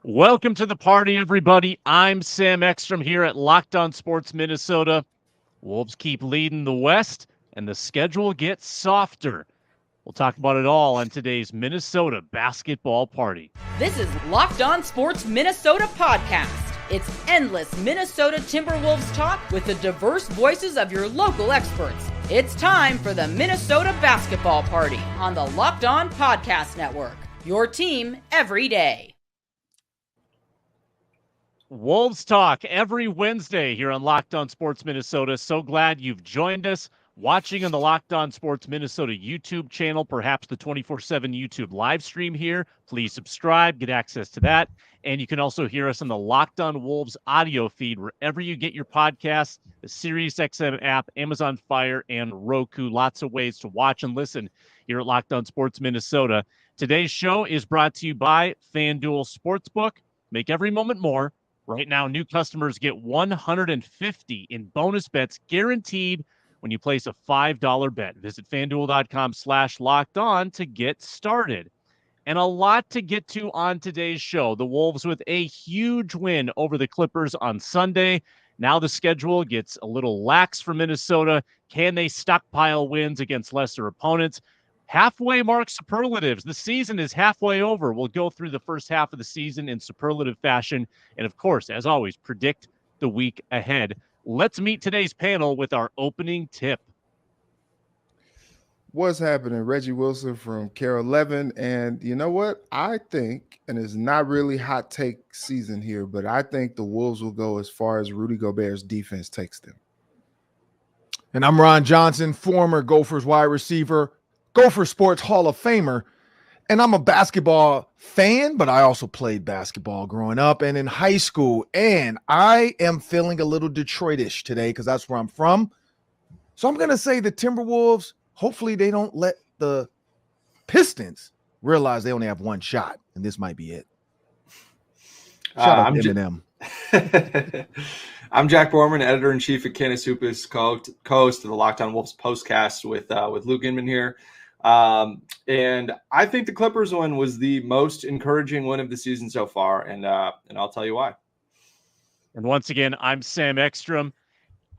Welcome to the party, everybody. I'm Sam Ekstrom here at Locked On Sports Minnesota. Wolves keep leading the West, and the schedule gets softer. We'll talk about it all on today's Minnesota basketball party. This is Locked On Sports Minnesota podcast. It's endless Minnesota Timberwolves talk with the diverse voices of your local experts. It's time for the Minnesota basketball party on the Locked On Podcast Network. Your team every day. Wolves talk every Wednesday here on Locked On Sports Minnesota. So glad you've joined us watching on the Locked On Sports Minnesota YouTube channel, perhaps the 24/7 YouTube live stream here. Please subscribe, get access to that. And you can also hear us on the Locked On Wolves audio feed wherever you get your podcasts, the SiriusXM app, Amazon Fire, and Roku. Lots of ways to watch and listen here at Locked On Sports Minnesota. Today's show is brought to you by FanDuel Sportsbook. Make every moment more. Right now, new customers get $150 in bonus bets guaranteed when you place a $5 bet. Visit FanDuel.com/lockedon to get started. And a lot to get to on today's show. The Wolves with a huge win over the Clippers on Sunday. Now the schedule gets a little lax for Minnesota. Can they stockpile wins against lesser opponents? Halfway mark superlatives. The season is halfway over. We'll go through the first half of the season in superlative fashion. And of course, as always, predict the week ahead. Let's meet today's panel with our opening tip. What's happening? Reggie Wilson from Care 11. And you know what? I think, and it's not really hot take season here, but I think the Wolves will go as far as Rudy Gobert's defense takes them. And I'm Ron Johnson, former Gophers wide receiver, Gopher Sports Hall of Famer, and I'm a basketball fan, but I also played basketball growing up and in high school, and I am feeling a little Detroit-ish today because that's where I'm from. So I'm going to say the Timberwolves, hopefully they don't let the Pistons realize they only have one shot, and this might be it. Shout out to Eminem. I'm Jack Borman, editor-in-chief at Canasupis, co-host of the Locked On Wolves postcast with Luke Inman here. And I think the Clippers win was the most encouraging win of the season so far, and I'll tell you why. And once again, I'm Sam Ekstrom.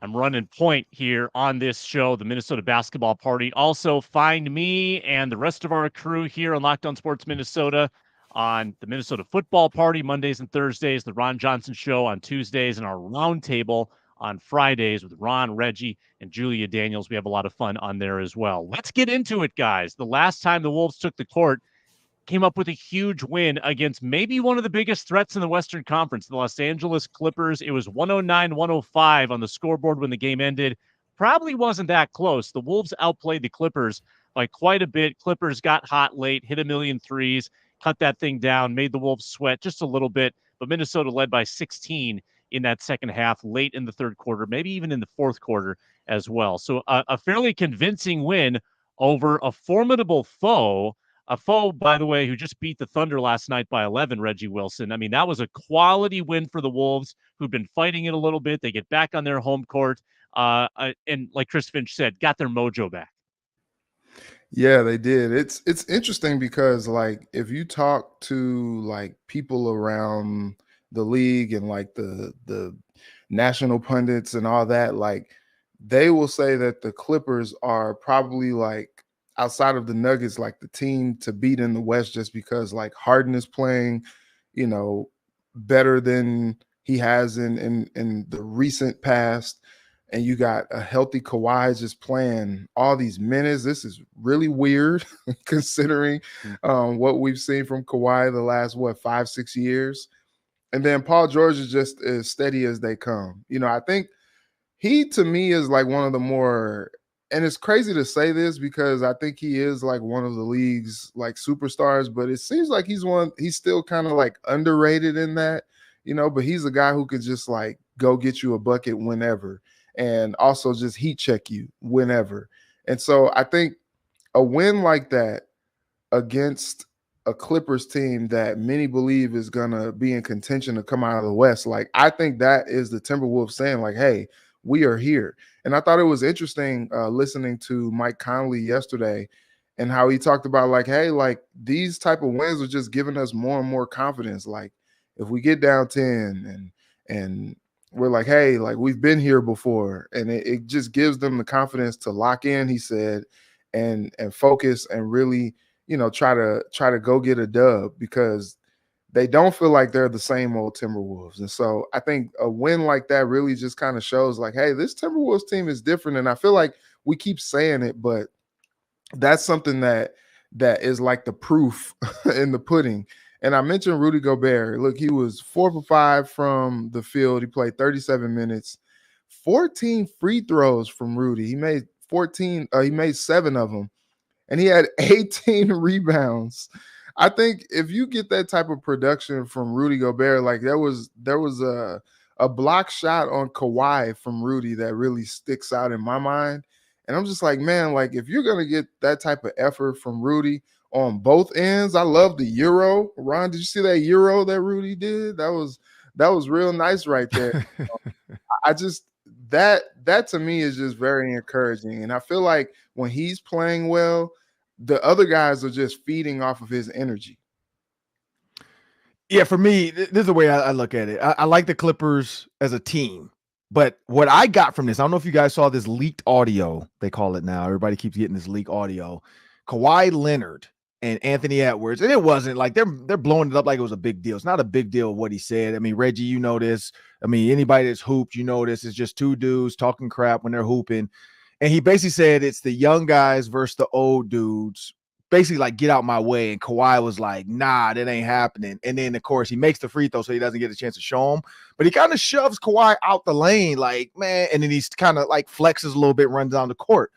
I'm running point here on this show, the Minnesota Basketball Party. Also, find me and the rest of our crew here on Locked On Sports Minnesota on the Minnesota Football Party Mondays and Thursdays, the Ron Johnson Show on Tuesdays, and our Roundtable on Fridays with Ron, Reggie, and Julia Daniels. We have a lot of fun on there as well. Let's get into it, guys. The last time the Wolves took the court, came up with a huge win against maybe one of the biggest threats in the Western Conference, the Los Angeles Clippers. It was 109-105 on the scoreboard when the game ended. Probably wasn't that close. The Wolves outplayed the Clippers by quite a bit. Clippers got hot late, hit a million threes, cut that thing down, made the Wolves sweat just a little bit, but Minnesota led by 16 in that second half, late in the third quarter, maybe even in the fourth quarter as well. So a fairly convincing win over a formidable foe, by the way, who just beat the Thunder last night by 11, Reggie Wilson. I mean, that was a quality win for the Wolves, who've been fighting it a little bit. They get back on their home court, and like Chris Finch said, got their mojo back. Yeah, they did. It's interesting because, like, if you talk to, like, people around the league and, like, the national pundits and all that, like, they will say that the Clippers are probably, like, outside of the Nuggets, like, the team to beat in the West, just because, like, Harden is playing, better than he has in the recent past. And you got a healthy Kawhi just playing all these minutes. This is really weird considering what we've seen from Kawhi the last, 5-6 years. And then Paul George is just as steady as they come. I think he, to me, is like one of the more, and it's crazy to say this because I think he is like one of the league's like superstars, but it seems like he's still kind of like underrated in that, but he's a guy who could just like go get you a bucket whenever and also just heat check you whenever. And so I think a win like that against a Clippers team that many believe is going to be in contention to come out of the West, like, I think that is the Timberwolves saying, like, hey, we are here. And I thought it was interesting listening to Mike Conley yesterday and how he talked about, like, hey, like, these type of wins are just giving us more and more confidence. Like, if we get down 10 and we're like, hey, like we've been here before, and it just gives them the confidence to lock in, he said, and focus and really, try to go get a dub, because they don't feel like they're the same old Timberwolves. And so I think a win like that really just kind of shows like, hey, this Timberwolves team is different. And I feel like we keep saying it, but that's something that is like the proof in the pudding. And I mentioned Rudy Gobert. Look, he was 4 for 5 from the field. He played 37 minutes, 14 free throws from Rudy. He made 7 of them, and he had 18 rebounds. I think if you get that type of production from Rudy Gobert, like there was a block shot on Kawhi from Rudy that really sticks out in my mind. And I'm just like, man, like if you're going to get that type of effort from Rudy on both ends, I love the Euro. Ron, did you see that Euro that Rudy did? That was real nice right there. I just, that to me is just very encouraging. And I feel like when he's playing well, the other guys are just feeding off of his energy. Yeah, for me, this is the way I look at it. I like the Clippers as a team. But what I got from this, I don't know if you guys saw this leaked audio, they call it now. Everybody keeps getting this leaked audio. Kawhi Leonard and Anthony Edwards, and it wasn't like they're blowing it up like it was a big deal. It's not a big deal what he said. I mean, Reggie, you know this. I mean, anybody that's hooped, you know this. It's just two dudes talking crap when they're hooping. And he basically said it's the young guys versus the old dudes. Basically, like, get out my way. And Kawhi was like, nah, that ain't happening. And then, of course, he makes the free throw so he doesn't get a chance to show him. But he kind of shoves Kawhi out the lane, like, man. And then he's kind of like flexes a little bit, runs down the court.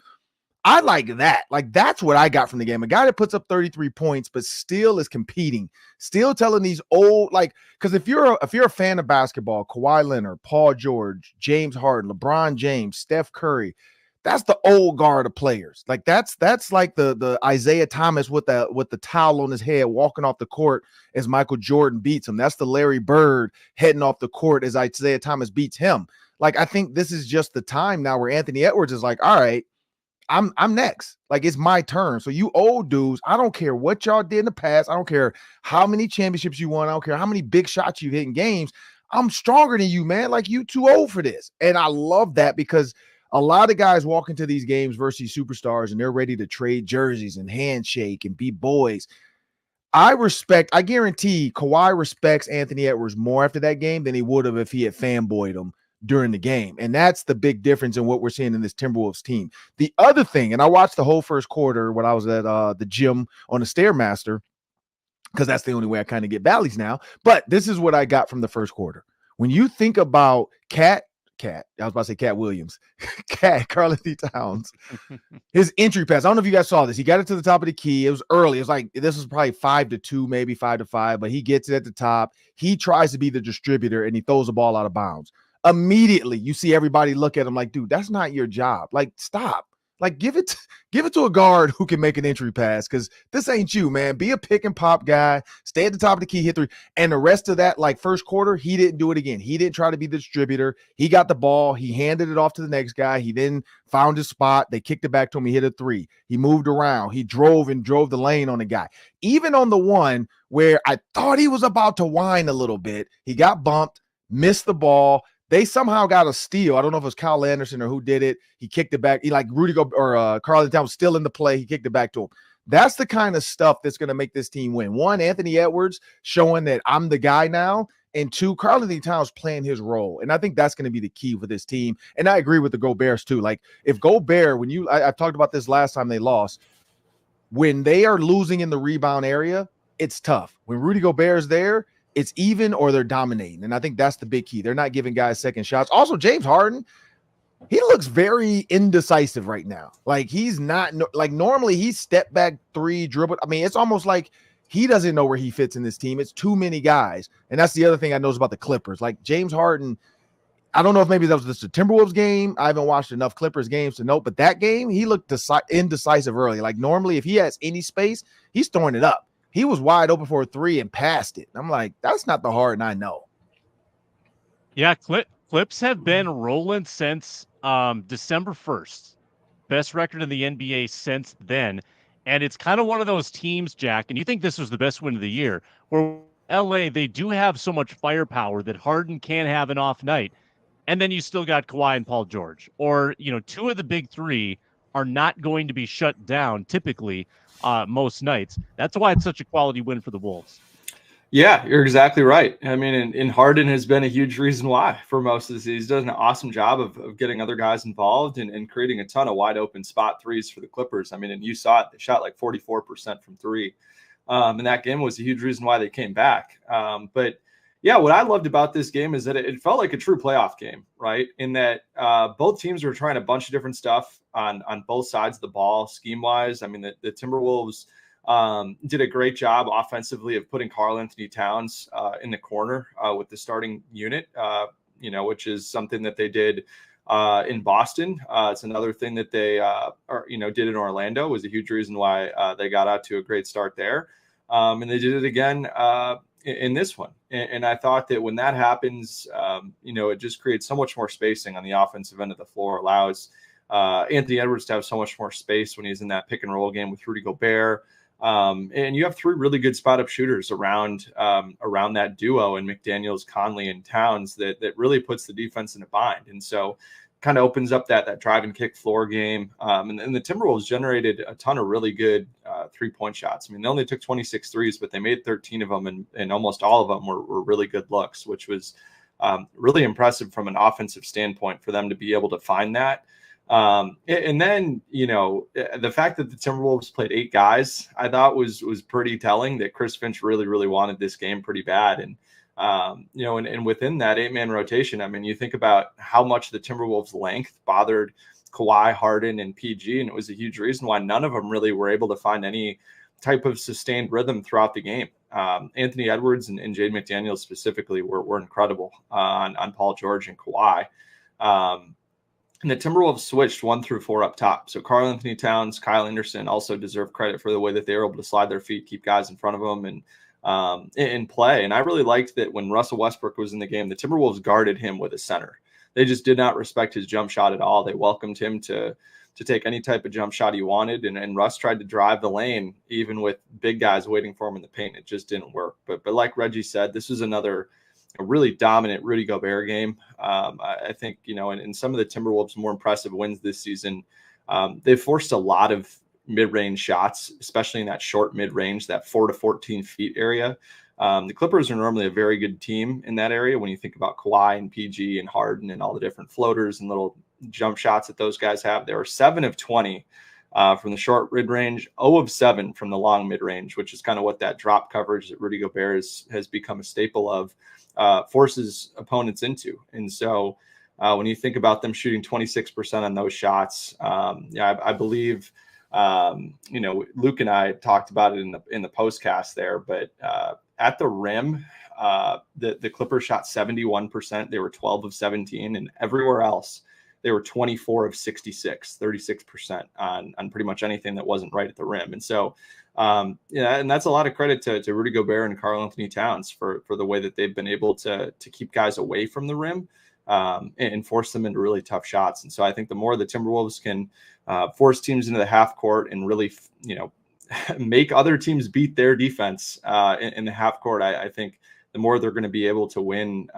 I like that. Like, that's what I got from the game. A guy that puts up 33 points, but still is competing, still telling these old, like, because if you're a fan of basketball, Kawhi Leonard, Paul George, James Harden, LeBron James, Steph Curry, that's the old guard of players. Like that's like the Isaiah Thomas with the towel on his head walking off the court as Michael Jordan beats him. That's the Larry Bird heading off the court as Isaiah Thomas beats him. Like, I think this is just the time now where Anthony Edwards is like, all right, I'm next. Like, it's my turn. So you old dudes, I don't care what y'all did in the past. I don't care how many championships you won. I don't care how many big shots you hit in games. I'm stronger than you, man. Like, you too old for this. And I love that, because a lot of guys walk into these games versus superstars and they're ready to trade jerseys and handshake and be boys. I guarantee Kawhi respects Anthony Edwards more after that game than he would have if he had fanboyed him during the game. And that's the big difference in what we're seeing in this Timberwolves team. The other thing, and I watched the whole first quarter when I was at the gym on the Stairmaster, because that's the only way I kind of get valleys now. But this is what I got from the first quarter. When you think about Cat, I was about to say Cat Williams, Karl-Anthony Towns, his entry pass. I don't know if you guys saw this. He got it to the top of the key. It was early. It was like, this was probably 5-2, maybe 5-5, but he gets it at the top. He tries to be the distributor and he throws the ball out of bounds. Immediately, you see everybody look at him like, dude, that's not your job. Like, stop. Like, give it to a guard who can make an entry pass, because this ain't you, man. Be a pick and pop guy. Stay at the top of the key, hit three. And the rest of that, like first quarter, he didn't do it again. He didn't try to be the distributor. He got the ball. He handed it off to the next guy. He then found his spot. They kicked it back to him. He hit a three. He moved around. He drove the lane on the guy. Even on the one where I thought he was about to whine a little bit, he got bumped, missed the ball. They somehow got a steal. I don't know if it was Kyle Anderson or who did it. He kicked it back. He like Karl-Anthony Towns was still in the play. He kicked it back to him. That's the kind of stuff that's going to make this team win. One, Anthony Edwards showing that I'm the guy now. And two, Karl-Anthony Towns playing his role. And I think that's going to be the key for this team. And I agree with the Goberts too. Like, if Gobert, I've talked about this last time they lost, when they are losing in the rebound area, it's tough. When Rudy Gobert is there, it's even or they're dominating. And I think that's the big key. They're not giving guys second shots. Also, James Harden, he looks very indecisive right now. Like, he's not like normally he's step back three, dribble. I mean, it's almost like he doesn't know where he fits in this team. It's too many guys. And that's the other thing I noticed about the Clippers. Like, James Harden, I don't know if maybe that was just a Timberwolves game. I haven't watched enough Clippers games to know, but that game, he looked indecisive early. Like, normally if he has any space, he's throwing it up. He was wide open for a three and passed it. I'm like, that's not the Harden I know. Yeah, Clips have been rolling since December 1st. Best record in the NBA since then. And it's kind of one of those teams, Jack, and you think this was the best win of the year, where LA, they do have so much firepower that Harden can have an off night. And then you still got Kawhi and Paul George. Or, two of the big three are not going to be shut down typically most nights. That's why it's such a quality win for the Wolves. Yeah, you're exactly right. I mean, and Harden has been a huge reason why for most of the season. He's done an awesome job of getting other guys involved and creating a ton of wide open spot threes for the Clippers. I mean, and you saw it, they shot like 44% from three. And that game was a huge reason why they came back. But yeah, what I loved about this game is that it felt like a true playoff game, right? In that both teams were trying a bunch of different stuff on both sides of the ball, scheme-wise. I mean, the Timberwolves did a great job offensively of putting Karl-Anthony Towns in the corner with the starting unit, which is something that they did in Boston. It's another thing that they did in Orlando. Was a huge reason why they got out to a great start there. And they did it again in this one. And I thought that when that happens, it just creates so much more spacing on the offensive end of the floor, allows Anthony Edwards to have so much more space when he's in that pick and roll game with Rudy Gobert. And you have three really good spot up shooters around that duo in McDaniels, Conley, and Towns that really puts the defense in a bind. And so kind of opens up that drive and kick floor game. And the Timberwolves generated a ton of really good 3-point shots. I mean, they only took 26 threes, but they made 13 of them, and almost all of them were really good looks, which was really impressive from an offensive standpoint for them to be able to find that. And then, the fact that the Timberwolves played 8 guys, I thought was pretty telling that Chris Finch really, really wanted this game pretty bad. And, and within that 8-man rotation, I mean, you think about how much the Timberwolves' length bothered Kawhi, Harden, and PG, and it was a huge reason why none of them really were able to find any type of sustained rhythm throughout the game. Anthony Edwards and Jaden McDaniels specifically were incredible on Paul George and Kawhi. And the Timberwolves switched 1 through 4 up top. So Karl-Anthony Towns, Kyle Anderson also deserve credit for the way that they were able to slide their feet, keep guys in front of them, and play. And I really liked that when Russell Westbrook was in the game, the Timberwolves guarded him with a center. They just did not respect his jump shot at all. They welcomed him to take any type of jump shot he wanted. And Russ tried to drive the lane, even with big guys waiting for him in the paint. It just didn't work. But like Reggie said, this was a really dominant Rudy Gobert game. I think, in some of the Timberwolves' more impressive wins this season, they've forced a lot of mid-range shots, especially in that short mid-range, that 4 to 14 feet area. The Clippers are normally a very good team in that area when you think about Kawhi and PG and Harden and all the different floaters and little jump shots that those guys have. There are 7 of 20 from the short mid-range, 0 of 7 from the long mid-range, which is kind of what that drop coverage that Rudy Gobert has become a staple of, forces opponents into. And so when you think about them shooting 26% on those shots, I believe, Luke and I talked about it in the postcast there, but at the rim, the Clippers shot 71%. They were 12 of 17, and everywhere else, they were 24 of 66, 36% on pretty much anything that wasn't right at the rim. And so, and that's a lot of credit to Rudy Gobert and Karl-Anthony Towns for the way that they've been able to keep guys away from the rim and force them into really tough shots. And so I think the more the Timberwolves can force teams into the half court and really, make other teams beat their defense in the half court, I think the more they're going to be able to win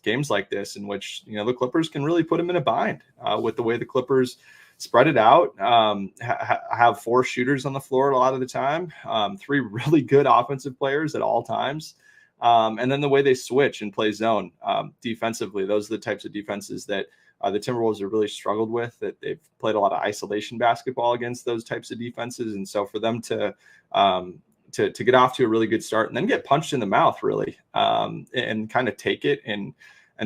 games like this, in which, the Clippers can really put them in a bind with the way the Clippers spread it out, have 4 shooters on the floor a lot of the time, 3 really good offensive players at all times. And then the way they switch and play zone defensively, those are the types of defenses that the Timberwolves have really struggled with, that they've played a lot of isolation basketball against those types of defenses. And so for them to get off to a really good start and then get punched in the mouth, really, and kind of take it and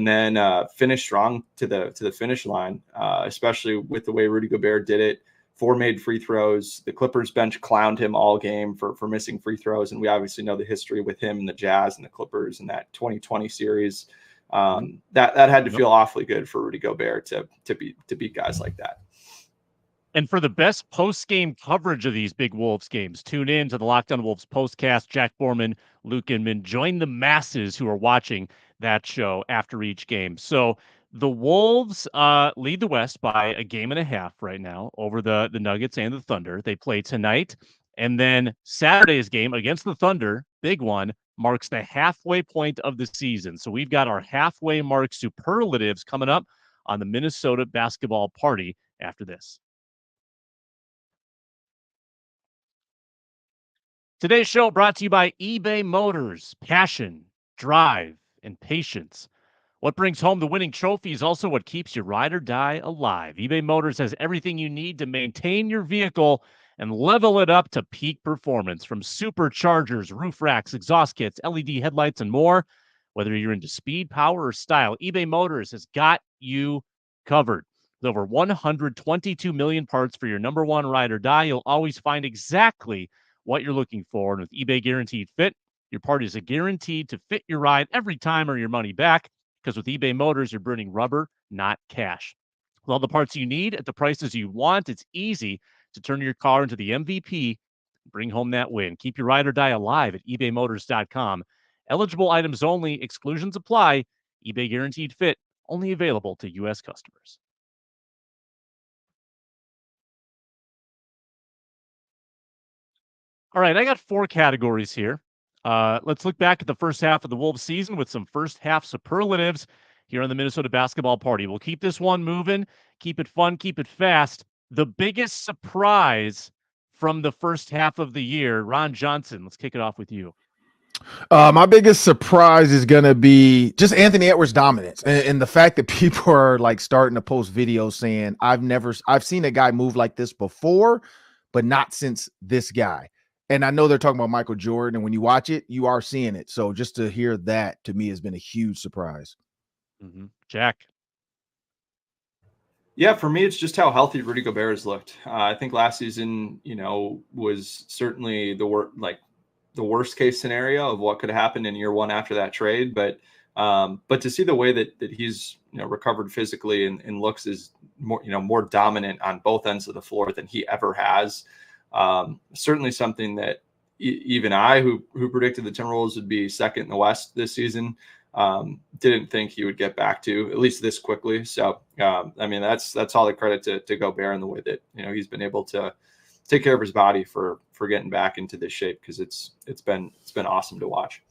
then finish strong to the finish line, especially with the way Rudy Gobert did it. 4 made free throws. The Clippers bench clowned him all game for missing free throws. And we obviously know the history with him and the Jazz and the Clippers in that 2020 series. That had to feel awfully good for Rudy Gobert to beat guys like that. And for the best post-game coverage of these big Wolves games, tune in to the Locked On Wolves postcast. Jack Borman, Luke Inman, join the masses who are watching that show after each game. So the Wolves lead the West by a game and a half right now over the Nuggets and the Thunder. They play tonight. And then Saturday's game against the Thunder, big one, marks the halfway point of the season. So we've got our halfway mark superlatives coming up on the Minnesota basketball party after this. Today's show brought to you by eBay Motors. Passion, drive, and patience. What brings home the winning trophy is also what keeps your ride or die alive. eBay Motors has everything you need to maintain your vehicle and level it up to peak performance, from superchargers, roof racks, exhaust kits, LED headlights, and more. Whether you're into speed, power, or style, eBay Motors has got you covered. With over 122 million parts for your number one ride or die, you'll always find exactly what you're looking for. And with eBay Guaranteed Fit, your part is guaranteed to fit your ride every time or your money back. Because with eBay Motors, you're burning rubber, not cash. With all the parts you need at the prices you want, it's easy to turn your car into the MVP and bring home that win. Keep your ride or die alive at ebaymotors.com. Eligible items only. Exclusions apply. eBay Guaranteed Fit, only available to U.S. customers. All right, I got 4 categories here. Let's look back at the first half of the Wolves season with some first half superlatives here on the Minnesota basketball party. We'll keep this one moving, keep it fun, keep it fast. The biggest surprise from the first half of the year, Ron Johnson, let's kick it off with you. My biggest surprise is going to be just Anthony Edwards' dominance and the fact that people are like starting to post videos saying, I've seen a guy move like this before, but not since this guy. And I know they're talking about Michael Jordan, and when you watch it, you are seeing it. So just to hear that, to me, has been a huge surprise. Mm-hmm. Jack? Yeah, for me, it's just how healthy Rudy Gobert has looked. I think last season, was certainly the worst case scenario of what could happen in year one after that trade. But to see the way that he's recovered physically and looks is more dominant on both ends of the floor than he ever has. Certainly something that even I, who predicted the Timberwolves would be second in the West this season, didn't think he would get back to, at least this quickly. So, that's all the credit to Gobert and the way that, he's been able to take care of his body for getting back into this shape, because it's been awesome to watch.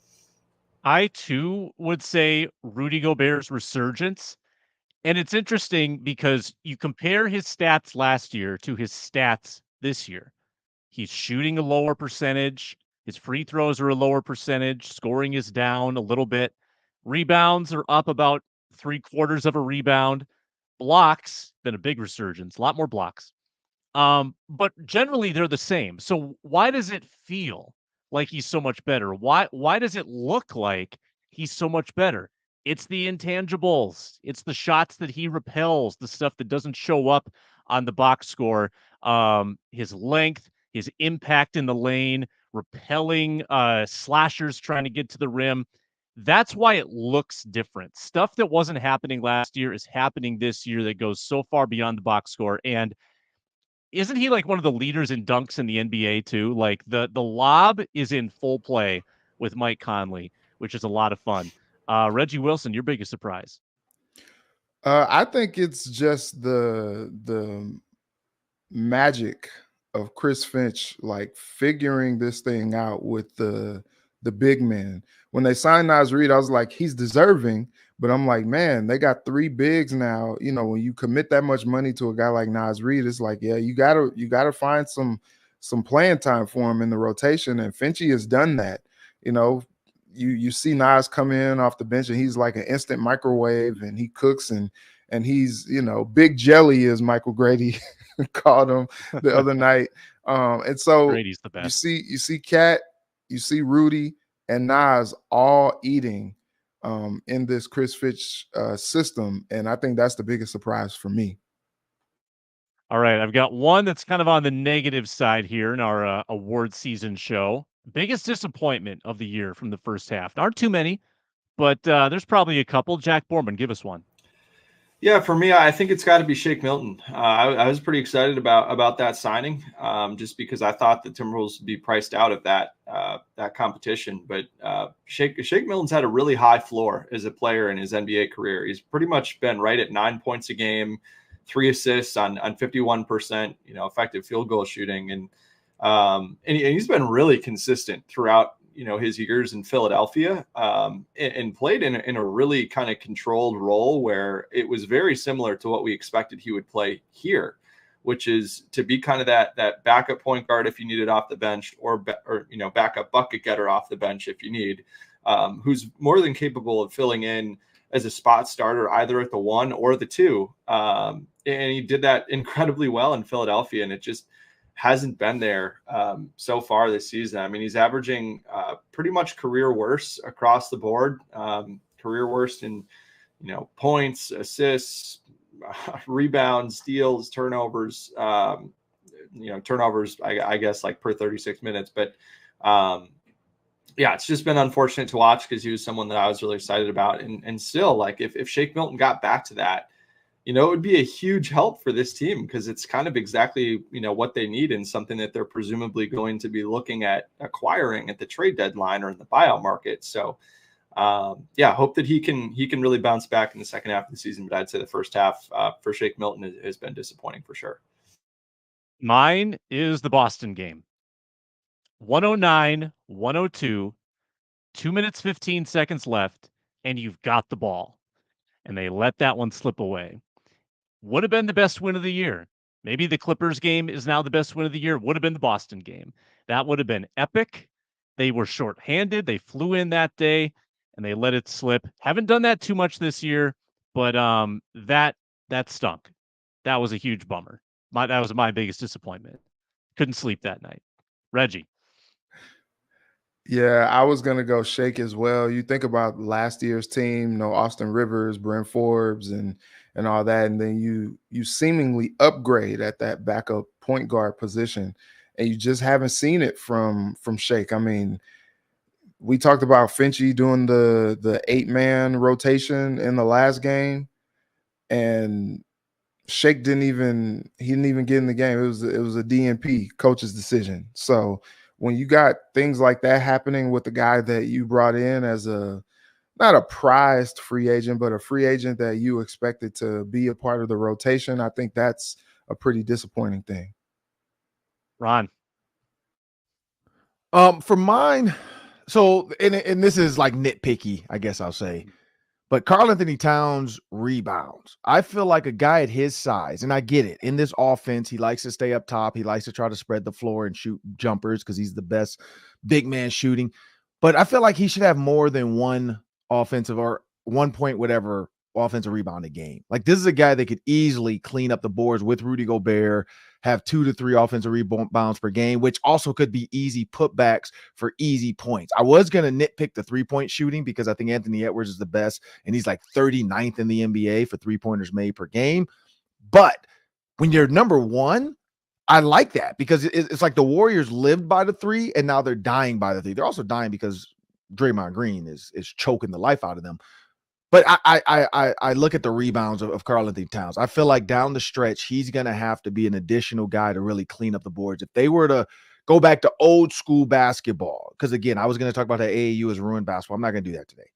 I too would say Rudy Gobert's resurgence. And it's interesting because you compare his stats last year to his stats this year. He's shooting a lower percentage. His free throws are a lower percentage. Scoring is down a little bit. Rebounds are up about 3/4 of a rebound. Blocks, been a big resurgence, a lot more blocks. But generally they're the same. So why does it feel like he's so much better? Why does it look like he's so much better? It's the intangibles. It's the shots that he repels, the stuff that doesn't show up on the box score. His length, his impact in the lane, repelling slashers trying to get to the rim. That's why it looks different. Stuff that wasn't happening last year is happening this year that goes so far beyond the box score. And isn't he like one of the leaders in dunks in the NBA too? Like the lob is in full play with Mike Conley, which is a lot of fun. Reggie Wilson, your biggest surprise? I think it's just the magic of Chris Finch, like figuring this thing out with the big men. When they signed Naz Reid, I was like, he's deserving, but I'm like, man, they got 3 bigs now. When you commit that much money to a guy like Naz Reid, it's like, yeah, you gotta find some playing time for him in the rotation, and Finchy has done that. You see Naz come in off the bench and he's like an instant microwave, and he cooks and he's big jelly, as Michael Grady called him the other night. And so Grady's the best. You see Cat, you see Rudy and Naz all eating in this Chris Finch system, and I think that's the biggest surprise for me. All right, I've got one that's kind of on the negative side here in our award season show. Biggest disappointment of the year from the first half. There aren't too many, but there's probably a couple. Jack Borman, give us one. Yeah, for me, I think it's got to be Shake Milton. I was pretty excited about that signing, just because I thought the Timberwolves would be priced out of that competition. But Shake Milton's had a really high floor as a player in his NBA career. He's pretty much been right at 9 points a game, 3 assists on 51%, effective field goal shooting, and he's been really consistent throughout his years in Philadelphia, and played in a really kind of controlled role where it was very similar to what we expected he would play here, which is to be kind of that backup point guard if you need it off the bench, or backup bucket getter off the bench if you need, who's more than capable of filling in as a spot starter either at the 1 or the 2. And he did that incredibly well in Philadelphia, and it just hasn't been there so far this season. I mean, he's averaging pretty much career worst across the board, career worst in, points, assists, rebounds, steals, turnovers, turnovers, I guess, like per 36 minutes. But it's just been unfortunate to watch because he was someone that I was really excited about. And still, like, if Shake Milton got back to that, it would be a huge help for this team, because it's kind of exactly, what they need, and something that they're presumably going to be looking at acquiring at the trade deadline or in the buyout market. So, hope that he can really bounce back in the second half of the season. But I'd say the first half for Shake Milton has been disappointing for sure. Mine is the Boston game. 109-102, 2 minutes, 15 seconds left, and you've got the ball. And they let that one slip away. Would have been the best win of the year. Maybe the Clippers game is now the best win of the year. Would have been the Boston game. That would have been epic. They were shorthanded. They flew in that day, and they let it slip. Haven't done that too much this year, but that stunk. That was a huge bummer. That was my biggest disappointment. Couldn't sleep that night. Reggie. Yeah, I was going to go Shake as well. You think about last year's team, Austin Rivers, Brent Forbes, and all that, and then you seemingly upgrade at that backup point guard position, and you just haven't seen it from Shake. I mean, we talked about Finchie doing the 8-man rotation in the last game, and Shake didn't even get in the game. It was a DNP, coach's decision. So when you got things like that happening with the guy that you brought in as not a prized free agent, but a free agent that you expected to be a part of the rotation, I think that's a pretty disappointing thing. Ron. For mine, so and this is like nitpicky, I guess I'll say, but karl-Anthony Towns rebounds. I feel like a guy at his size, and I get it, in this offense, he likes to stay up top. He likes to try to spread the floor and shoot jumpers because he's the best big man shooting. But I feel like he should have more than one offensive or 1 point, whatever, offensive rebound a game. Like, this is a guy that could easily clean up the boards with Rudy Gobert, have 2 to 3 offensive rebounds per game, which also could be easy putbacks for easy points. I was going to nitpick the 3-point shooting because I think Anthony Edwards is the best, and he's like 39th in the NBA for 3-pointers made per game. But when you're number 1, I like that, because it's like the Warriors lived by the 3, and now they're dying by the 3. They're also dying because Draymond Green is choking the life out of them. But I look at the rebounds of karl-Anthony Towns. I feel like down the stretch, he's going to have to be an additional guy to really clean up the boards. If they were to go back to old school basketball, because again, I was going to talk about how AAU has ruined basketball. I'm not going to do that today.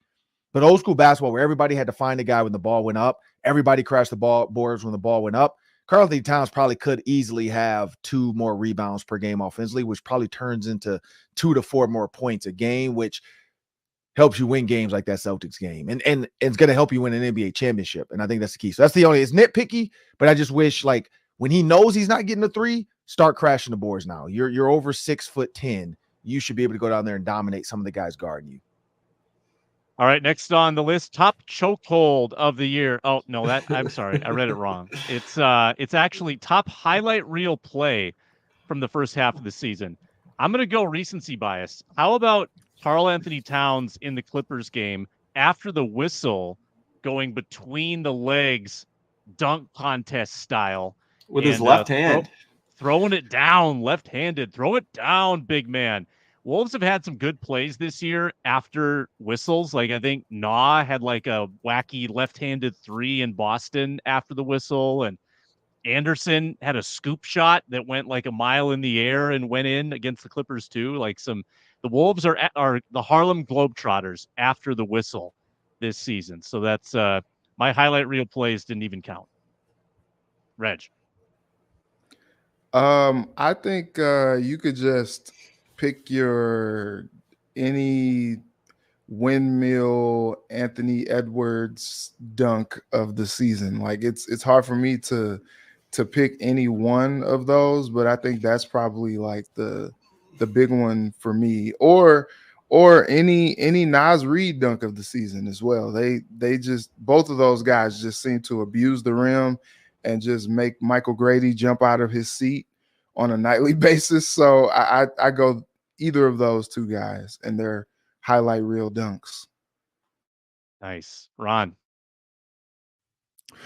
But old school basketball, where everybody had to find a guy when the ball went up, everybody crashed the boards when the ball went up, karl-Anthony Towns probably could easily have 2 more rebounds per game offensively, which probably turns into 2 to 4 more points a game, which helps you win games like that Celtics game. And it's going to help you win an NBA championship. And I think that's the key. So that's it's nitpicky, but I just wish, like, when he knows he's not getting a 3, start crashing the boards now. You're over 6'10". You should be able to go down there and dominate some of the guys guarding you. All right, next on the list, top chokehold of the year. Oh, no, I'm sorry. I read it wrong. It's actually top highlight reel play from the first half of the season. I'm going to go recency bias. How about karl-Anthony Towns in the Clippers game after the whistle, going between the legs, dunk contest style, with his left hand, throwing it down, left-handed, throw it down, big man. Wolves have had some good plays this year after whistles. Like, I think Nah had like a wacky left-handed 3 in Boston after the whistle, and Anderson had a scoop shot that went like a mile in the air and went in against the Clippers too. The Wolves are the Harlem Globetrotters after the whistle this season. So that's my highlight reel plays didn't even count. Reg. I think you could just pick your any windmill Anthony Edwards dunk of the season. Like it's hard for me to pick any one of those, but I think that's probably like the big one for me. Or any Nas Reed dunk of the season as well. They just, both of those guys just seem to abuse the rim and just make Michael Grady jump out of his seat on a nightly basis. So I go either of those two guys and their highlight reel dunks. Nice. Ron.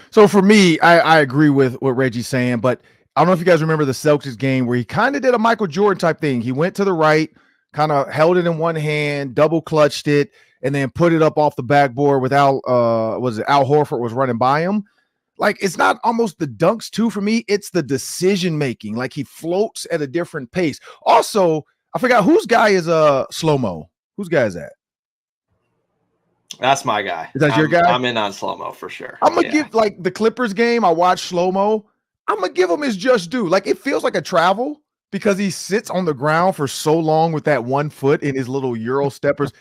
So for me, I agree with what Reggie's saying, but I don't know if you guys remember the Celtics game where he kind of did a Michael Jordan type thing. He went to the right, kind of held it in one hand, double clutched it, and then put it up off the backboard without Al Horford was running by him. Like, it's not almost the dunks too for me, it's the decision making. Like, he floats at a different pace. Also, I forgot whose guy is slow-mo. Whose guy is that? That's my guy. Is that your guy? I'm in on slow-mo for sure. I'm gonna give, like, the Clippers game, I watched slow-mo. I'm gonna give him his just due. Like, it feels like a travel because he sits on the ground for so long with that 1 foot in his little Euro steppers,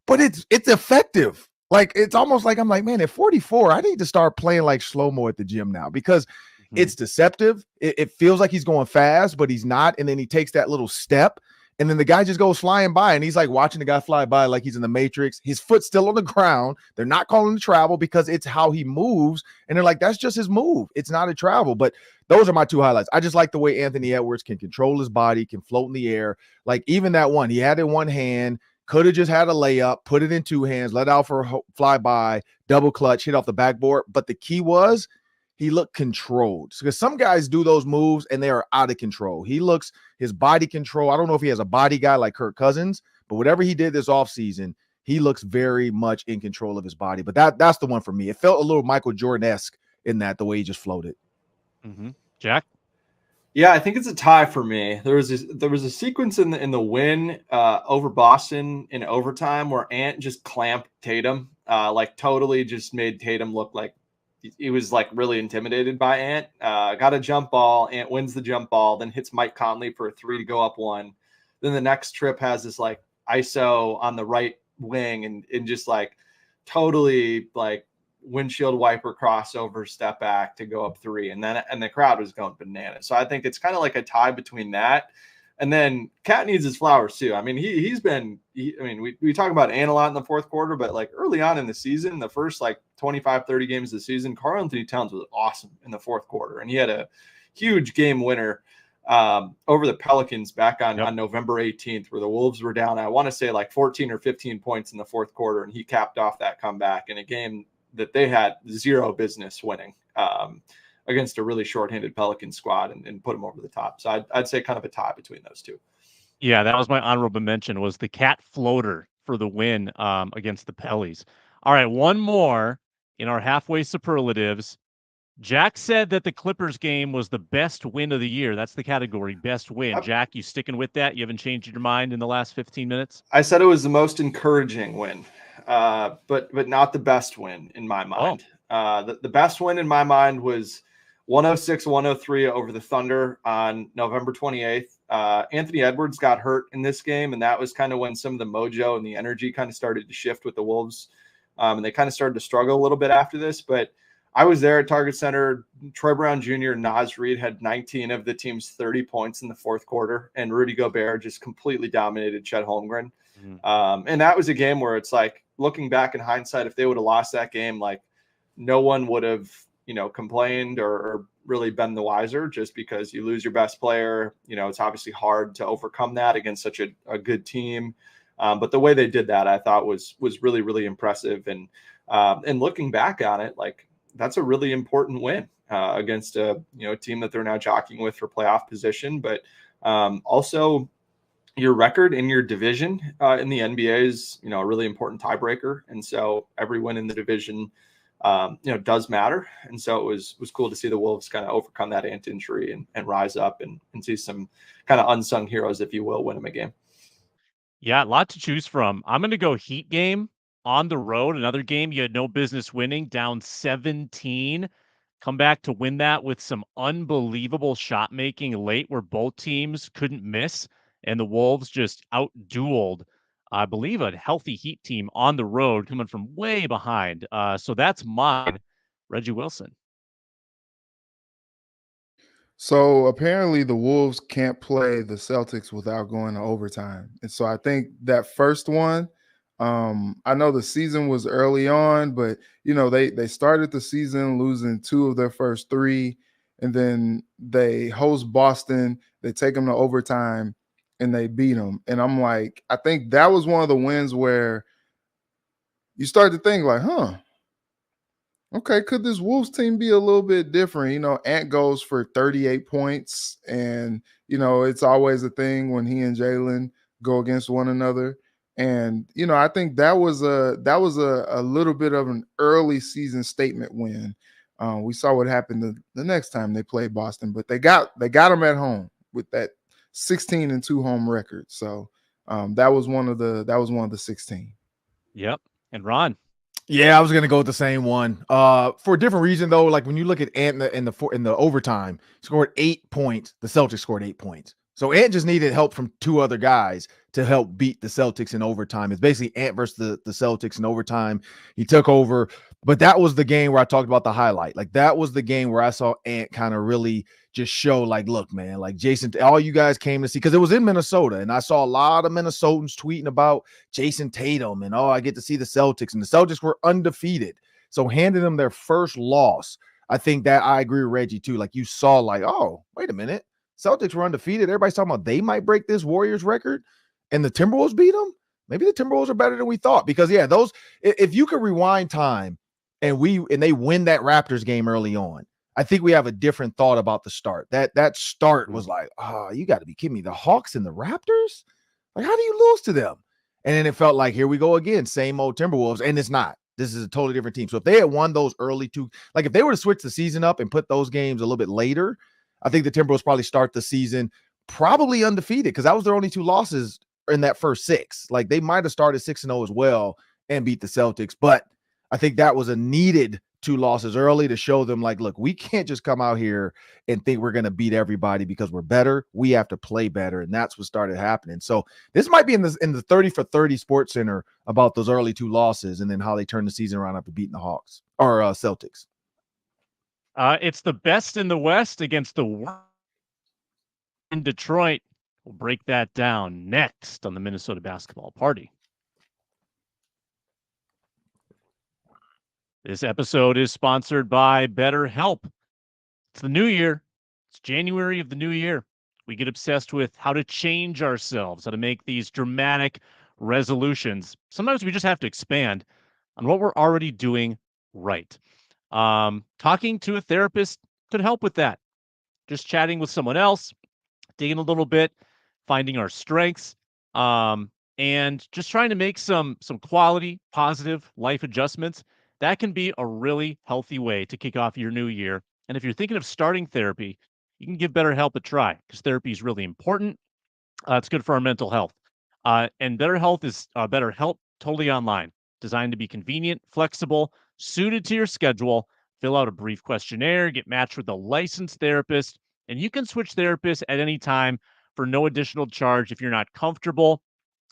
but it's effective. Like, it's almost like I'm like, man, at 44, I need to start playing like slow-mo at the gym now because it's deceptive. It feels like he's going fast, but he's not. And then he takes that little step, and then the guy just goes flying by, and he's like watching the guy fly by like he's in the Matrix. His foot's still on the ground. They're not calling it travel because it's how he moves. And they're like, that's just his move. It's not a travel. But those are my two highlights. I just like the way Anthony Edwards can control his body, can float in the air. Like, even that one, he had it in one hand, could have just had a layup, put it in two hands, let Alfred fly by, double clutch, hit off the backboard. But the key was he looked controlled, because some guys do those moves and they are out of control. He looks, his body control, I don't know if he has a body guy like Kirk Cousins, but whatever he did this offseason, he looks very much in control of his body. But that's the one for me. It felt a little Michael Jordan-esque in that, the way he just floated. Jack? Yeah, I think it's a tie for me. There was a sequence in the win over Boston in overtime where Ant just clamped Tatum, like totally just made Tatum look like he was like really intimidated by Ant. Got a jump ball. Ant wins the jump ball, then hits Mike Conley for a 3 to go up 1. Then the next trip has this like ISO on the right wing and just like totally like windshield wiper crossover step back to go up 3. And the crowd was going bananas. So I think it's kind of like a tie between that. And then Cat needs his flowers too. I mean, we talk about Ant a lot in the fourth quarter, but like early on in the season, the first like 25, 30 games of the season, karl-Anthony Towns was awesome in the fourth quarter. And he had a huge game winner over the Pelicans back on November 18th, where the Wolves were down, I want to say like 14 or 15 points in the fourth quarter. And he capped off that comeback in a game that they had zero business winning against a really shorthanded Pelican squad and put them over the top. So I'd say kind of a tie between those two. Yeah, that was my honorable mention, was the cat floater for the win against the Pellies. All right, one more in our halfway superlatives. Jack said that the Clippers game was the best win of the year. That's the category, best win. Jack, you sticking with that? You haven't changed your mind in the last 15 minutes? I said it was the most encouraging win, but not the best win in my mind. The best win in my mind was 106-103 over the Thunder on November 28th. Anthony Edwards got hurt in this game, and that was kind of when some of the mojo and the energy kind of started to shift with the Wolves, and they kind of started to struggle a little bit after this. But I was there at Target Center. Troy Brown Jr. and Nas Reed had 19 of the team's 30 points in the fourth quarter, and Rudy Gobert just completely dominated Chet Holmgren. And that was a game where it's like, looking back in hindsight, if they would have lost that game, like no one would have complained or really been the wiser, just because you lose your best player. It's obviously hard to overcome that against such a good team. But the way they did that, I thought was really, really impressive. And looking back on it, like that's a really important win against a team that they're now jockeying with for playoff position. But also your record in your division in the NBA is, a really important tiebreaker. And so every win in the division does matter. And so it was cool to see the Wolves kind of overcome that Ant injury and rise up and see some kind of unsung heroes, if you will, win them a game. Yeah, a lot to choose from. I'm going to go Heat game on the road. Another game you had no business winning, down 17. Come back to win that with some unbelievable shot making late where both teams couldn't miss. And the Wolves just out-dueled I believe, a healthy Heat team on the road coming from way behind. So that's mine, Reggie Wilson. So apparently the Wolves can't play the Celtics without going to overtime. And so I think that first one, I know the season was early on, but they started the season losing 2 of their first 3, and then they host Boston, they take them to overtime and they beat them. And I'm like, I think that was one of the wins where you start to think like, okay, could this Wolves team be a little bit different? Ant goes for 38 points, and it's always a thing when he and Jalen go against one another. And I think that was a little bit of an early season statement win. We saw what happened the next time they played Boston, but they got them at home with that 16-2 home record. So that was one of the 16. Yep. And Ron. Yeah, I was gonna go with the same one. For a different reason though. Like when you look at Ant in the overtime, scored 8 points. The Celtics scored 8 points. So Ant just needed help from 2 other guys to help beat the Celtics in overtime. It's basically Ant versus the Celtics in overtime. He took over, but that was the game where I talked about the highlight. Like that was the game where I saw Ant kind of really just show like, look, man, like Jason, all you guys came to see, because it was in Minnesota, and I saw a lot of Minnesotans tweeting about Jason Tatum and, I get to see the Celtics, and the Celtics were undefeated. So handing them their first loss, I think that I agree with Reggie too. Like you saw like, oh, wait a minute. Celtics were undefeated. Everybody's talking about they might break this Warriors record, and the Timberwolves beat them. Maybe the Timberwolves are better than we thought, because those, if you could rewind time and they win that Raptors game early on, I think we have a different thought about the start. That start was like, you got to be kidding me. The Hawks and the Raptors? Like, how do you lose to them? And then it felt like, here we go again, same old Timberwolves, and it's not. This is a totally different team. So if they had won those early 2, like if they were to switch the season up and put those games a little bit later, I think the Timberwolves probably start the season probably undefeated, because that was their only 2 losses in that first 6. Like they might have started 6-0 as well and beat the Celtics, but I think that was a needed 2 losses early to show them like, look, we can't just come out here and think we're going to beat everybody because we're better. We have to play better. And that's what started happening. So this might be in the 30 for 30 Sports Center about those early 2 losses and then how they turned the season around after beating the Hawks or Celtics. It's the best in the West against the worst in Detroit. We'll break that down next on the Minnesota Basketball Party. This episode is sponsored by BetterHelp. It's the new year. It's January of the new year. We get obsessed with how to change ourselves, how to make these dramatic resolutions. Sometimes we just have to expand on what we're already doing right. Talking to a therapist could help with that. Just chatting with someone else, digging a little bit, finding our strengths, and just trying to make some quality, positive life adjustments. That can be a really healthy way to kick off your new year. And if you're thinking of starting therapy, you can give BetterHelp a try, because therapy is really important. It's good for our mental health. And BetterHelp totally online, designed to be convenient, flexible, suited to your schedule. Fill out a brief questionnaire, get matched with a licensed therapist, and you can switch therapists at any time for no additional charge. If you're not comfortable,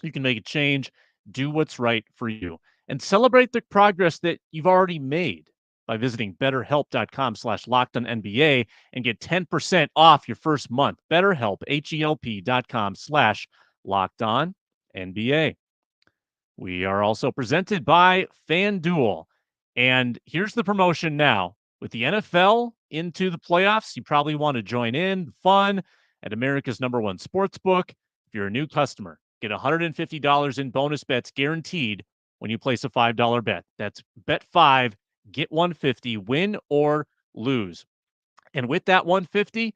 you can make a change, do what's right for you, and celebrate the progress that you've already made by visiting betterhelp.com/lockedonnba and get 10% off your first month. BetterHelp, HELP.com/lockedonnba. We are also presented by FanDuel. And here's the promotion now. With the NFL into the playoffs, you probably want to join in the fun at America's #1 sportsbook. If you're a new customer, get $150 in bonus bets guaranteed when you place a $5 bet. That's bet 5, get 150, win or lose. And with that 150,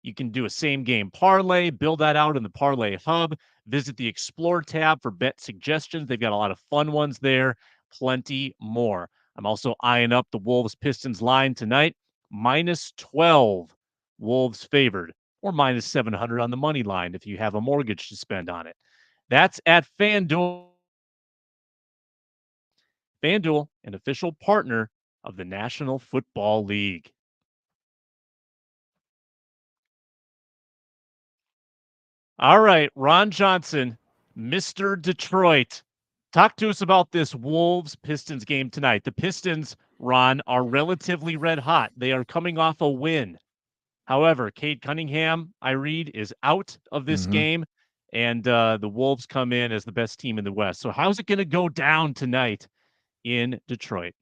you can do a same game parlay, build that out in the Parlay Hub. Visit the Explore tab for bet suggestions. They've got a lot of fun ones there, plenty more. I'm also eyeing up the Wolves Pistons line tonight, -12. Wolves favored, or -700 on the money line if you have a mortgage to spend on it. That's at FanDuel. FanDuel, an official partner of the National Football League. All right, Ron Johnson, Mr. Detroit, talk to us about this Wolves-Pistons game tonight. The Pistons, Ron, are relatively red hot. They are coming off a win. However, Cade Cunningham, I read, is out of this game, and the Wolves come in as the best team in the West. So how's it going to go down tonight in Detroit?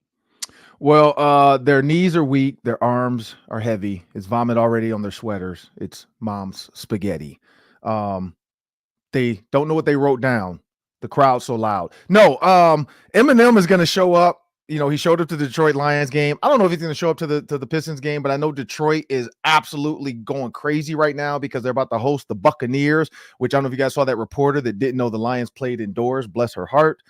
Well, their knees are weak. Their arms are heavy. It's vomit already on their sweaters. It's mom's spaghetti. They don't know what they wrote down. The crowd's so loud. No, Eminem is going to show up. You know, he showed up to the Detroit Lions game. I don't know if he's going to show up to the Pistons game, but I know Detroit is absolutely going crazy right now because they're about to host the Buccaneers, which I don't know if you guys saw that reporter that didn't know the Lions played indoors. Bless her heart.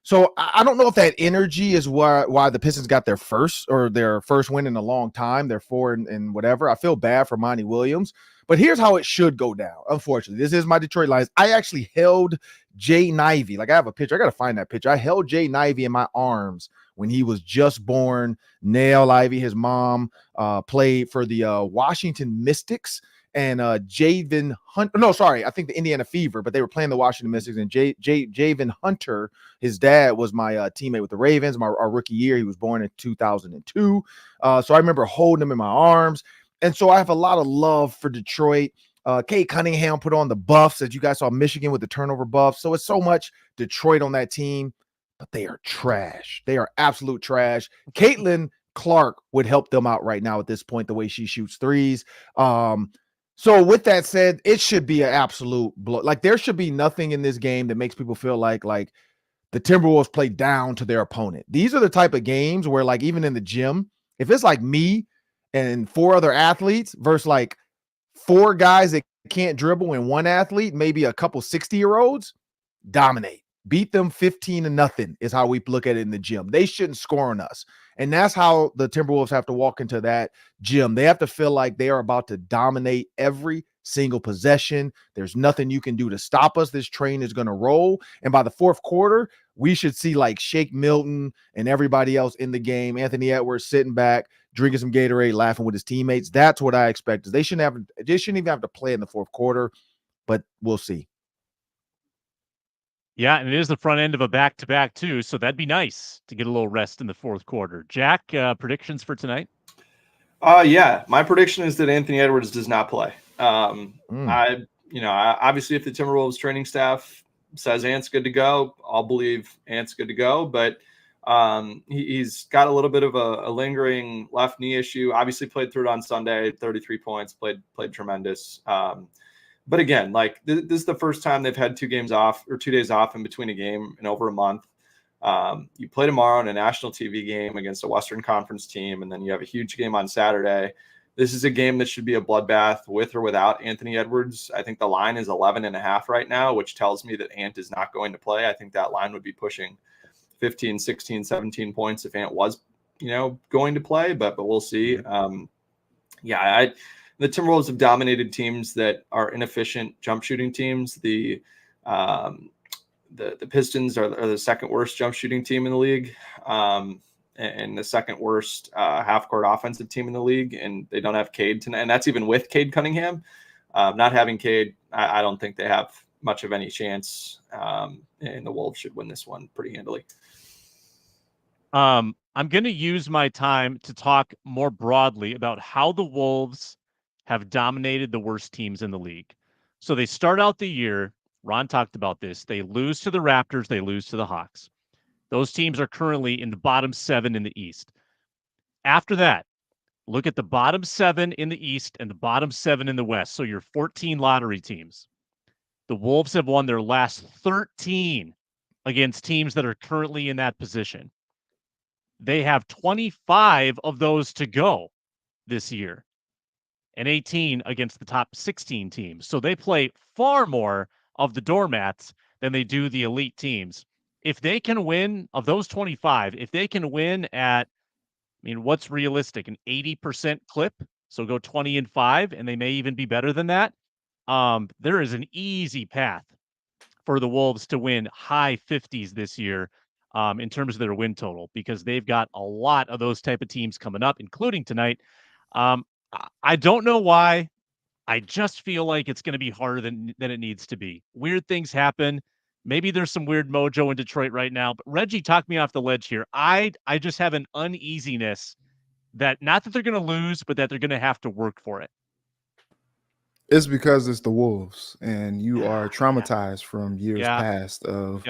So I don't know if that energy is why the Pistons got their first win in a long time. They're 4 and whatever. I feel bad for Monty Williams, but here's how it should go down. Unfortunately, this is my Detroit Lions. I actually held Jay Nivey. Like, I have a picture. I got to find that picture. I held Jay Nivey in my arms when he was just born. Nell Ivy, his mom, played for the Washington Mystics. And Javen Hunter, no, sorry, I think the Indiana Fever, but they were playing the Washington Mystics. And Javen Hunter, his dad, was my teammate with the Ravens, our rookie year. He was born in 2002. So I remember holding him in my arms. And so I have a lot of love for Detroit. Cade Cunningham put on the buffs, as you guys saw Michigan with the turnover buffs. So it's so much Detroit on that team, but they are trash. They are absolute trash. Caitlin Clark would help them out right now at this point, the way she shoots threes. So with that said, it should be an absolute blow. Like, there should be nothing in this game that makes people feel like the Timberwolves play down to their opponent. These are the type of games where, like, even in the gym, if it's like me and 4 other athletes versus like 4 guys that can't dribble and 1 athlete, maybe a couple 60-year-olds, dominate. Beat them 15-0 is how we look at it in the gym. They shouldn't score on us. And that's how the Timberwolves have to walk into that gym. They have to feel like they are about to dominate every single possession. There's nothing you can do to stop us. This train is going to roll. And by the 4th quarter, we should see like Shake Milton and everybody else in the game. Anthony Edwards sitting back, drinking some Gatorade, laughing with his teammates. That's what I expect. They shouldn't even have to play in the 4th quarter, but we'll see. Yeah, and it is the front end of a back-to-back, too, so that'd be nice to get a little rest in the 4th quarter. Jack, predictions for tonight? Yeah, my prediction is that Anthony Edwards does not play. Obviously, if the Timberwolves training staff says Ant's good to go, I'll believe Ant's good to go, but he's got a little bit of a lingering left knee issue. Obviously played through it on Sunday, 33 points, played tremendous. But again, like, this is the first time they've had 2 days off in between a game in over a month. You play tomorrow in a national TV game against a Western Conference team, and then you have a huge game on Saturday. This is a game that should be a bloodbath with or without Anthony Edwards. I think the line is 11.5 right now, which tells me that Ant is not going to play. I think that line would be pushing 15, 16, 17 points if Ant was, going to play, but we'll see. The Timberwolves have dominated teams that are inefficient jump shooting teams. The Pistons are the second worst jump shooting team in the league, and the second worst half court offensive team in the league. And they don't have Cade tonight, and that's even with Cade Cunningham. Not having Cade, I don't think they have much of any chance. And the Wolves should win this one pretty handily. I'm going to use my time to talk more broadly about how the Wolves have dominated the worst teams in the league. So they start out the year, Ron talked about this, they lose to the Raptors, they lose to the Hawks. Those teams are currently in the bottom 7 in the East. After that, look at the bottom 7 in the East and the bottom 7 in the West. So your 14 lottery teams. The Wolves have won their last 13 against teams that are currently in that position. They have 25 of those to go this year, and 18 against the top 16 teams. So they play far more of the doormats than they do the elite teams. If they can win, of those 25, if they can win at, what's realistic, an 80% clip, so go 20-5, and they may even be better than that, there is an easy path for the Wolves to win high 50s this year in terms of their win total, because they've got a lot of those type of teams coming up, including tonight. I don't know why I just feel like it's going to be harder than it needs to be. Weird things happen. Maybe there's some weird mojo in Detroit right now, but Reggie talked me off the ledge here. I just have an uneasiness that not that they're going to lose, but that they're going to have to work for it. It's because it's the Wolves, and you are traumatized from years past of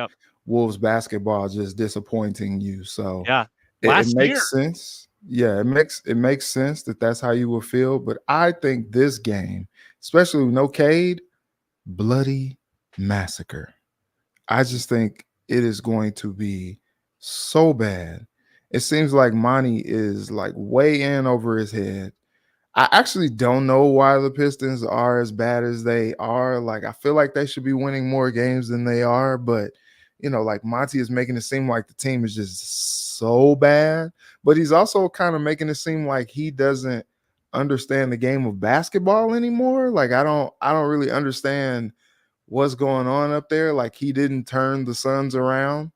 Wolves basketball just disappointing you. So it makes sense. Yeah, it makes sense that that's how you will feel. But I think this game, especially with no Cade, bloody massacre. I just think it is going to be so bad. It seems like Monty is like way in over his head. I actually don't know why the Pistons are as bad as they are. Like, I feel like they should be winning more games than they are, but like Monty is making it seem like the team is just so bad, but he's also kind of making it seem like he doesn't understand the game of basketball anymore. Like, I don't really understand what's going on up there. Like, he didn't turn the Suns around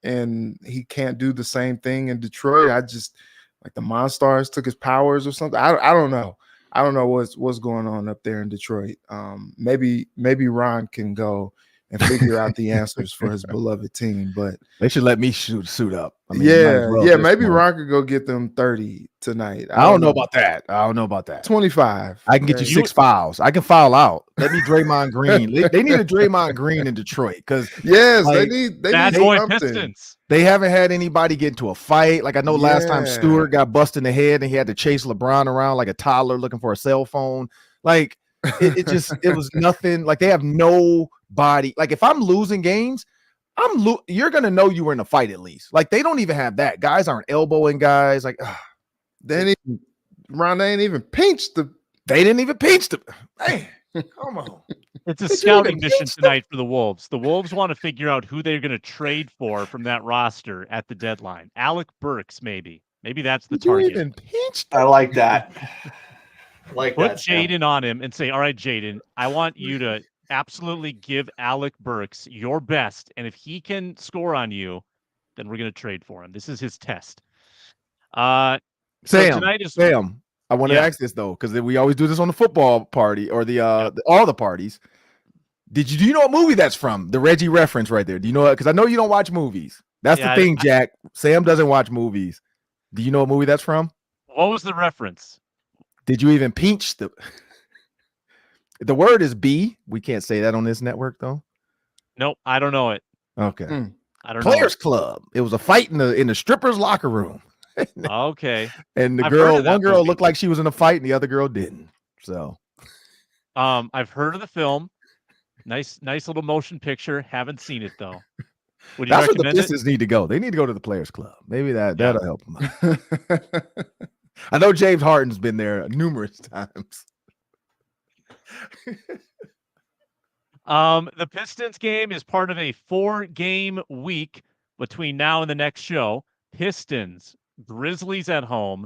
and he can't do the same thing in Detroit. Like the Monstars took his powers or something. I don't know. I don't know what's going on up there in Detroit. Maybe Ron can go and figure out the answers for his beloved team, but they should let me suit up. I mean, maybe Ron could go get them 30 tonight. I don't know about that. 25. I can get you 6 fouls. I can foul out. Let me Draymond Green. They need a Draymond Green in Detroit because they need boy Pistons. They haven't had anybody get into a fight. Like I know last time Stewart got busted in the head and he had to chase LeBron around like a toddler looking for a cell phone. Like it was nothing. Like they have no body. Like if I'm losing games, you're gonna know you were in a fight at least. Like they don't even have that. Guys aren't elbowing guys. Like they ain't even pinched the. They didn't even pinch the. Man, come on. It's a scouting mission tonight for the Wolves. The Wolves want to figure out who they're going to trade for from that roster at the deadline. Alec Burks, maybe that's the target. I like that. Put Jaden on him and say, all right, Jaden, I want you to absolutely give Alec Burks your best. And if he can score on you, then we're going to trade for him. This is his test. Sam, I want to ask this though, because we always do this on the football party or all the parties. Do you know what movie that's from? The Reggie reference right there. Do you know it? Because I know you don't watch movies. That's the thing, Jack. Sam doesn't watch movies. Do you know what movie that's from? What was the reference? Did you even pinch the word is B? We can't say that on this network though. Nope, I don't know it. Okay. I don't know. Players Club. It was a fight in the stripper's locker room. Okay. And one girl looked like she was in a fight and the other girl didn't. So I've heard of the film. Nice little motion picture. Haven't seen it though. Would you That's where the recommend Pistons need to go. They need to go to the Players Club. Maybe that'll help them out. I know James Harden's been there numerous times. The Pistons game is part of a 4-game week between now and the next show. Pistons, Grizzlies at home,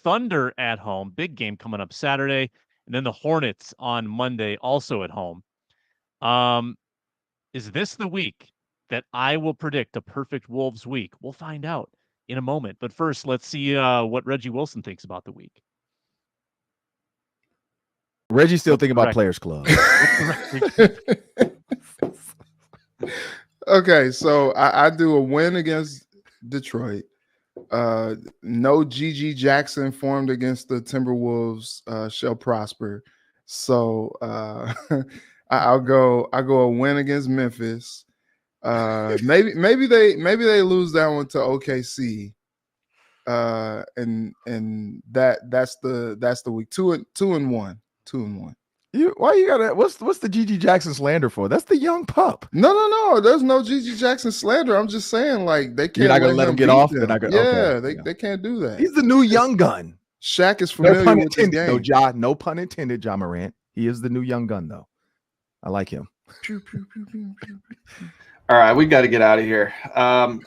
Thunder at home, big game coming up Saturday, and then the Hornets on Monday, also at home. Is this the week that I will predict a perfect Wolves week? We'll find out in a moment. But first, let's see what Reggie Wilson thinks about the week. Reggie's still thinking about Players Club. Okay, so I do a win against Detroit. No GG Jackson formed against the Timberwolves shall prosper. So I'll go a win against Memphis. Maybe they lose that one to OKC. And that's the week. 2-1. 2-1. Why you gotta? What's the GG Jackson slander for? That's the young pup. No. There's no GG Jackson slander. I'm just saying, like they can't. You're not gonna let him get off. They can't do that. He's the new young gun. Shaq is familiar with the game. No pun intended, Ja Morant. He is the new young gun, though. I like him. All right, we got to get out of here. I'm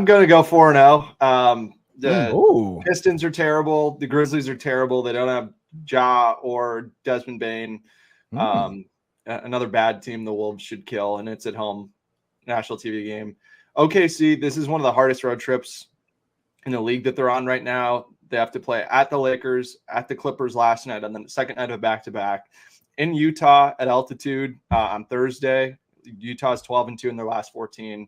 going to go 4-0. The Pistons are terrible. The Grizzlies are terrible. They don't have Ja or Desmond Bane. Another bad team the Wolves should kill, and it's at home. National TV game. OKC, this is one of the hardest road trips in the league that they're on right now. They have to play at the Lakers, at the Clippers last night, and then the second night of back-to-back in Utah at altitude on Thursday. Utah's 12-2 in their last 14,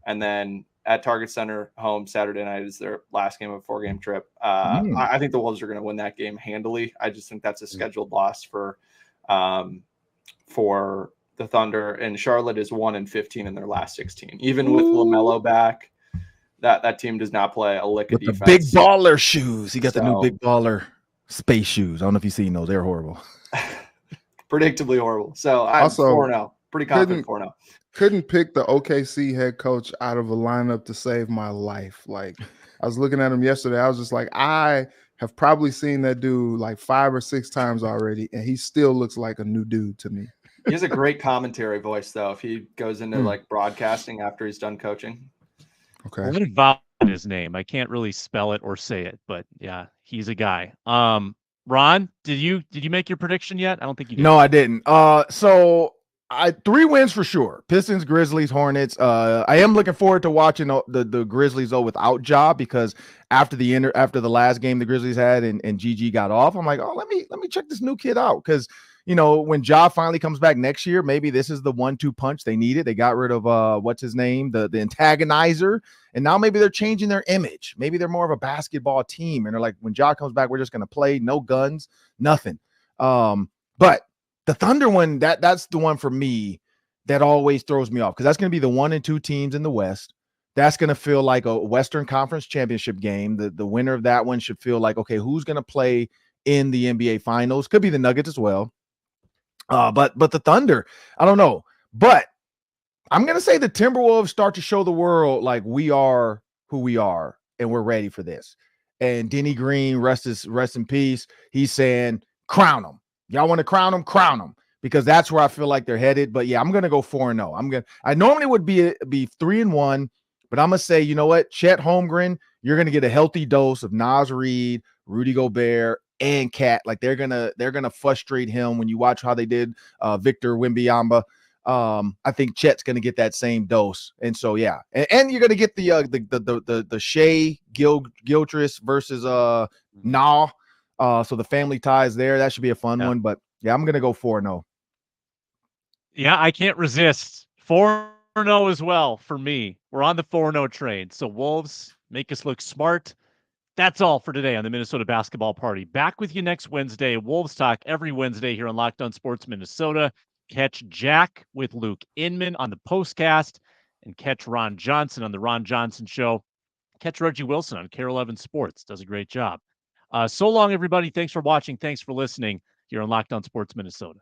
and then at Target Center home Saturday night is their last game of a 4-game trip. I think the Wolves are going to win that game handily. I just think that's a scheduled loss for the Thunder, and Charlotte is 1-15 in their last 16. Even with LaMelo back, that team does not play a lick of With defense. the big baller shoes. He got the new big baller space shoes. I don't know if you've seen those. They're horrible. Predictably horrible. So I'm Also, 4-0. Pretty confident 4-0. Couldn't pick the OKC head coach out of a lineup to save my life. Like, I was looking at him yesterday. I was just like, I have probably seen that dude like 5 or 6 times already, and he still looks like a new dude to me. He has a great commentary voice, though, if he goes into like broadcasting after he's done coaching. Okay. I'm going to vowel his name. I can't really spell it or say it, but yeah, he's a guy. Ron, did you make your prediction yet? I don't think you did. No, I didn't. So 3 wins for sure. Pistons, Grizzlies, Hornets. I am looking forward to watching the Grizzlies though without Ja, because after the last game the Grizzlies had and GG got off, I'm like, oh, let me check this new kid out, because when Ja finally comes back next year, maybe this is the 1-2 punch they needed. They got rid of what's his name, the antagonizer, and now maybe they're changing their image. Maybe they're more of a basketball team, and they're like, when Ja comes back, we're just gonna play, no guns, nothing. But the Thunder one, that's the one for me that always throws me off, because that's gonna be the 1 and 2 teams in the West. That's gonna feel like a Western Conference championship game. The winner of that one should feel like, okay, who's gonna play in the NBA Finals? Could be the Nuggets as well. But the Thunder, I don't know. But I'm going to say the Timberwolves start to show the world like we are who we are and we're ready for this. And Denny Green, rest in peace. He's saying, crown them. Y'all want to crown them? Crown them. Because that's where I feel like they're headed. But yeah, I'm going to go 4-0. I normally would be 3-1, but I'm going to say, you know what? Chet Holmgren, you're going to get a healthy dose of Naz Reid, Rudy Gobert, and Cat. Like they're gonna frustrate him. When you watch how they did Victor Wembanyama, I think Chet's gonna get that same dose. And so yeah, and you're gonna get the Shea Gilchrist versus Nah. So the family ties there. That should be a fun one. But yeah, I'm gonna go 4-0. Yeah, I can't resist. 4-0 as well for me. We're on the 4-0 train. So Wolves make us look smart. That's all for today on the Minnesota Basketball Party. Back with you next Wednesday. Wolves Talk every Wednesday here on Locked On Sports Minnesota. Catch Jack with Luke Inman on the postcast, and catch Ron Johnson on the Ron Johnson Show. Catch Reggie Wilson on Carol Evans Sports. Does a great job. So long, everybody. Thanks for watching. Thanks for listening here on Locked On Sports Minnesota.